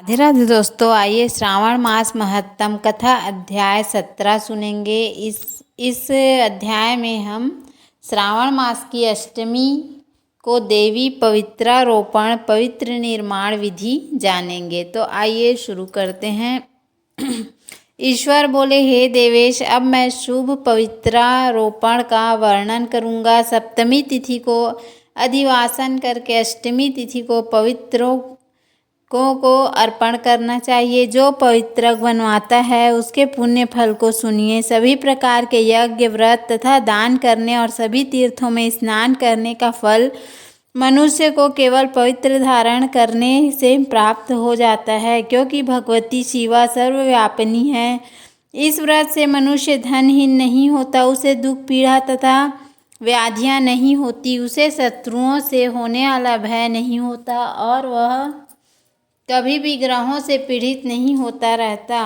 राधे राधे दोस्तों, आइए श्रावण मास महत्तम कथा अध्याय 17 सुनेंगे। इस अध्याय में हम श्रावण मास की अष्टमी को देवी पवित्रारोपण पवित्र निर्माण विधि जानेंगे। तो आइए शुरू करते हैं। ईश्वर बोले, हे देवेश, अब मैं शुभ पवित्रारोपण का वर्णन करूँगा। सप्तमी तिथि को अधिवासन करके अष्टमी तिथि को पवित्रों को अर्पण करना चाहिए। जो पवित्रक बनवाता है उसके पुण्य फल को सुनिए। सभी प्रकार के यज्ञ, व्रत तथा दान करने और सभी तीर्थों में स्नान करने का फल मनुष्य को केवल पवित्र धारण करने से प्राप्त हो जाता है, क्योंकि भगवती शिवा सर्वव्यापिनी है। इस व्रत से मनुष्य धनहीन नहीं होता, उसे दुख, पीड़ा तथा व्याधियां नहीं होती, उसे शत्रुओं से होने वाला भय नहीं होता और वह कभी भी ग्रहों से पीड़ित नहीं होता रहता।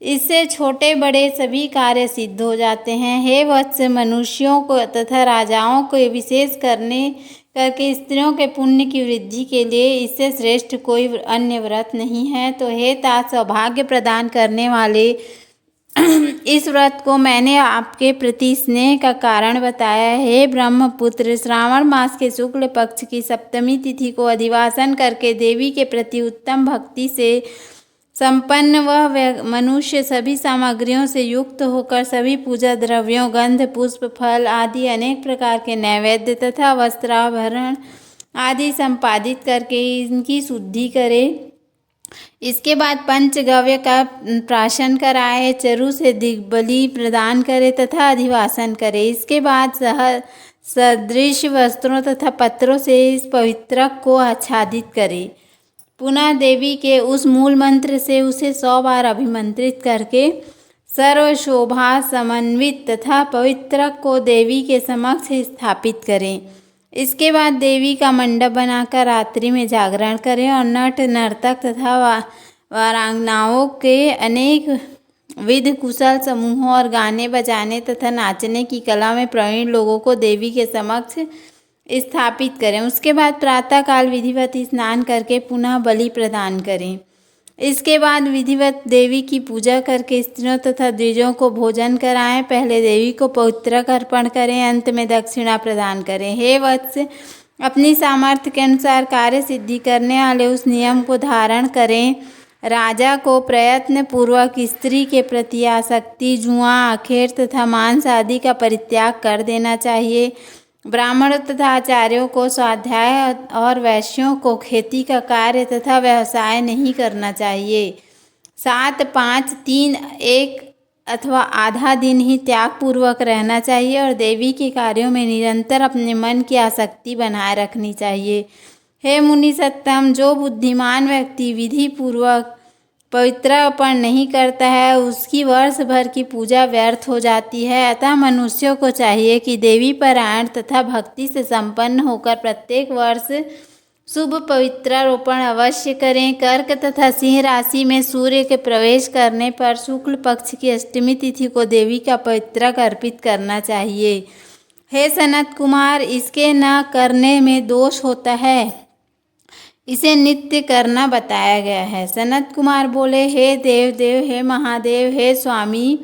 इससे छोटे बड़े सभी कार्य सिद्ध हो जाते हैं। हे वत्स, मनुष्यों को तथा राजाओं को विशेष करके स्त्रियों के पुण्य की वृद्धि के लिए इससे श्रेष्ठ कोई अन्य व्रत नहीं है। तो हे तात, सौभाग्य प्रदान करने वाले इस व्रत को मैंने आपके प्रति स्नेह का कारण बताया है। हे ब्रह्मपुत्र, श्रावण मास के शुक्ल पक्ष की सप्तमी तिथि को अधिवासन करके देवी के प्रति उत्तम भक्ति से संपन्न वह मनुष्य सभी सामग्रियों से युक्त होकर सभी पूजा द्रव्यों, गंध, पुष्प, फल आदि अनेक प्रकार के नैवेद्य तथा वस्त्राभरण आदि संपादित करके इनकी शुद्धि करे। इसके बाद पंचगव्य का प्राशन कराए, चरु से दिग्बली प्रदान करे तथा अधिवासन करे। इसके बाद सदृश वस्त्रों तथा पत्रों से इस पवित्रक को आच्छादित करे। पुनः देवी के उस मूल मंत्र से उसे 100 बार अभिमंत्रित करके सर्व शोभा समन्वित तथा पवित्रक को देवी के समक्ष स्थापित करें। इसके बाद देवी का मंडप बनाकर रात्रि में जागरण करें और नट, नर्तक तथा वारांगनाओं के अनेक विध कुशल समूहों और गाने बजाने तथा नाचने की कला में प्रवीण लोगों को देवी के समक्ष स्थापित करें। उसके बाद प्रातःकाल विधिवत स्नान करके पुनः बलि प्रदान करें। इसके बाद विधिवत देवी की पूजा करके स्त्रियों तथा द्विजों को भोजन कराएं। पहले देवी को पवित्रक अर्पण करें, अंत में दक्षिणा प्रदान करें। हे वत्स, अपनी सामर्थ्य के अनुसार कार्य सिद्धि करने वाले उस नियम को धारण करें। राजा को प्रयत्न पूर्वक स्त्री के प्रति आसक्ति, जुआ, आखेट तथा मांस आदि का परित्याग कर देना चाहिए। ब्राह्मणों तथा आचार्यों को स्वाध्याय और वैश्यों को खेती का कार्य तथा व्यवसाय नहीं करना चाहिए। 7, 5, 3, 1 अथवा आधा दिन ही त्याग पूर्वक रहना चाहिए और देवी के कार्यों में निरंतर अपने मन की आसक्ति बनाए रखनी चाहिए। हे मुनि सत्तम, जो बुद्धिमान व्यक्ति विधि पूर्वक पवित्रार्पण नहीं करता है उसकी वर्ष भर की पूजा व्यर्थ हो जाती है। अतः मनुष्यों को चाहिए कि देवी परायण तथा भक्ति से संपन्न होकर प्रत्येक वर्ष शुभ पवित्रारोपण अवश्य करें। कर्क तथा सिंह राशि में सूर्य के प्रवेश करने पर शुक्ल पक्ष की अष्टमी तिथि को देवी का पवित्रक अर्पित करना चाहिए। हे सनत कुमार, इसके न करने में दोष होता है, इसे नित्य करना बताया गया है। सनत कुमार बोले, हे देव, हे महादेव, हे स्वामी,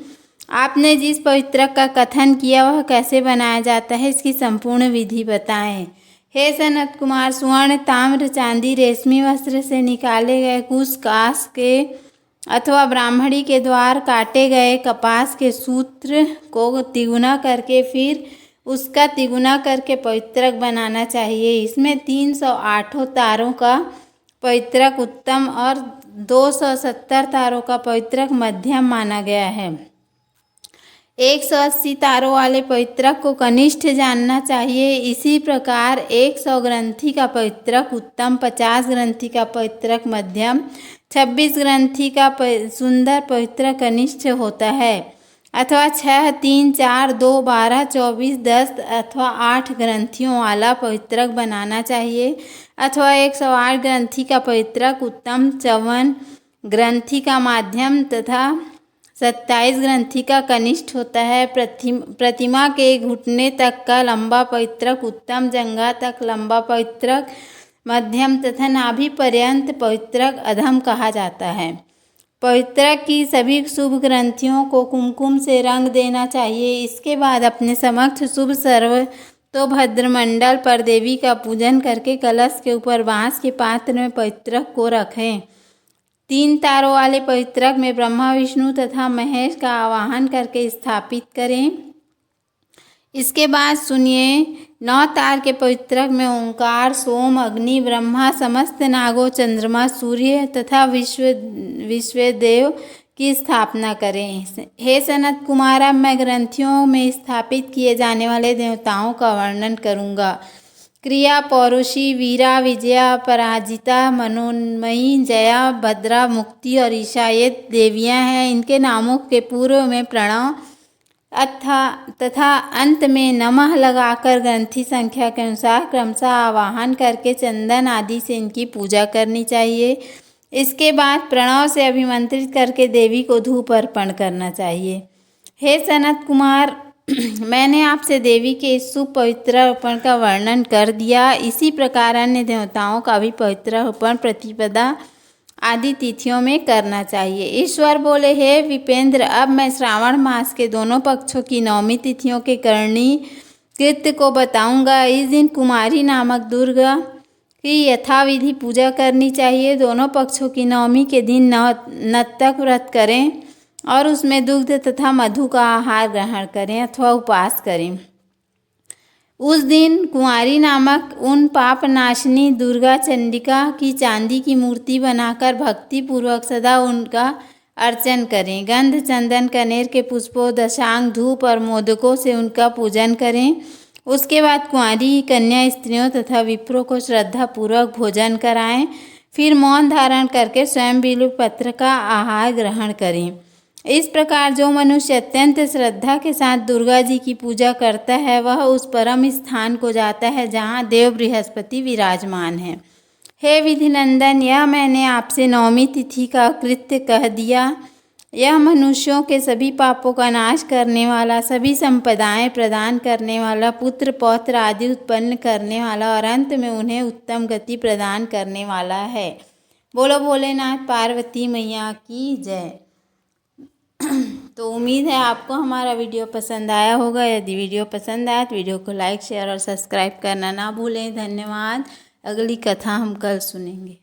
आपने जिस पवित्रक का कथन किया वह कैसे बनाया जाता है, इसकी संपूर्ण विधि बताएं। हे सनत कुमार, स्वर्ण, ताम्र, चांदी, रेशमी वस्त्र से निकाले गए कुश, कांस के अथवा ब्राह्मणी के द्वार काटे गए कपास के सूत्र को तिगुना करके फिर उसका तिगुना करके पवित्रक बनाना चाहिए। इसमें 308 तारों का पवित्रक उत्तम और 270 तारों का पवित्रक मध्यम माना गया है। 180 तारों वाले पवित्रक को कनिष्ठ जानना चाहिए। इसी प्रकार 100 ग्रंथि का पवित्रक उत्तम, 50 ग्रंथि का पवित्रक मध्यम, 26 ग्रंथि का सुंदर पवित्रक कनिष्ठ होता है। अथवा 6, 3, 4, 2, 12, 24, 10 अथवा 8 ग्रंथियों वाला पवित्रक बनाना चाहिए। अथवा 108 ग्रंथि का पवित्रक उत्तम, 54 ग्रंथि का माध्यम तथा 27 ग्रंथि का कनिष्ठ होता है। प्रतिमा के घुटने तक का लंबा पवित्रक उत्तम, जंघा तक लंबा पवित्रक मध्यम तथा नाभि पर्यंत पवित्रक अधम कहा जाता है। पवित्रक की सभी शुभ ग्रंथियों को कुमकुम से रंग देना चाहिए। इसके बाद अपने समक्ष शुभ सर्वतोभद्र मंडल पर देवी का पूजन करके कलश के ऊपर बांस के पात्र में पवित्रक को रखें। 3 तारों वाले पवित्रक में ब्रह्मा, विष्णु तथा महेश का आवाहन करके स्थापित करें। इसके बाद सुनिए, 9 तार के पवित्रक में ओंकार, सोम, अग्नि, ब्रह्मा, समस्त नागों, चंद्रमा, सूर्य तथा विश्वदेव की स्थापना करें। हे सनत कुमार, अब मैं ग्रंथियों में स्थापित किए जाने वाले देवताओं का वर्णन करूँगा। क्रिया, पौरुषी, वीरा, विजया, पराजिता, मनोन्मयी, जया, भद्रा, मुक्ति और ईशा ये देवियाँ हैं। इनके नामों के पूर्व में प्रणव तथा अंत में नमः लगाकर ग्रंथि संख्या के अनुसार क्रमशः आवाहन करके चंदन आदि से इनकी पूजा करनी चाहिए। इसके बाद प्रणव से अभिमंत्रित करके देवी को धूप अर्पण करना चाहिए। हे सनत कुमार, मैंने आपसे देवी के इस शुभ पवित्र अर्पण का वर्णन कर दिया। इसी प्रकार अन्य देवताओं का भी पवित्र अर्पण प्रतिपदा आदि तिथियों में करना चाहिए। ईश्वर बोले, हे विपेंद्र, अब मैं श्रावण मास के दोनों पक्षों की 9वीं तिथियों के करणी कृत्य को बताऊंगा। इस दिन कुमारी नामक दुर्गा की यथाविधि पूजा करनी चाहिए। दोनों पक्षों की 9वीं के दिन नत्तक व्रत करें और उसमें दुग्ध तथा मधु का आहार ग्रहण करें अथवा उपवास करें। उस दिन कुंवारी नामक उन पाप नाशिनी दुर्गा चंडिका की चांदी की मूर्ति बनाकर भक्ति पूर्वक सदा उनका अर्चन करें। गंध, चंदन, कनेर के पुष्पों, दशांग, धूप और मोदकों से उनका पूजन करें। उसके बाद कुंवारी कन्या स्त्रियों तथा विप्रों को श्रद्धा पूर्वक भोजन कराएं। फिर मौन धारण करके स्वयं बिल्व पत्र का आहार ग्रहण करें। इस प्रकार जो मनुष्य अत्यंत श्रद्धा के साथ दुर्गा जी की पूजा करता है वह उस परम स्थान को जाता है जहाँ देव बृहस्पति विराजमान है। हे विधिनंदन, यह मैंने आपसे 9वीं तिथि का कृत्य कह दिया। यह मनुष्यों के सभी पापों का नाश करने वाला, सभी संपदाएं प्रदान करने वाला, पुत्र पौत्र आदि उत्पन्न करने वाला और अंत में उन्हें उत्तम गति प्रदान करने वाला है। बोलो भोलेनाथ पार्वती मैया की जय। तो उम्मीद है आपको हमारा वीडियो पसंद आया होगा। यदि वीडियो पसंद आया तो वीडियो को लाइक, शेयर और सब्सक्राइब करना ना भूलें। धन्यवाद। अगली कथा हम कल सुनेंगे।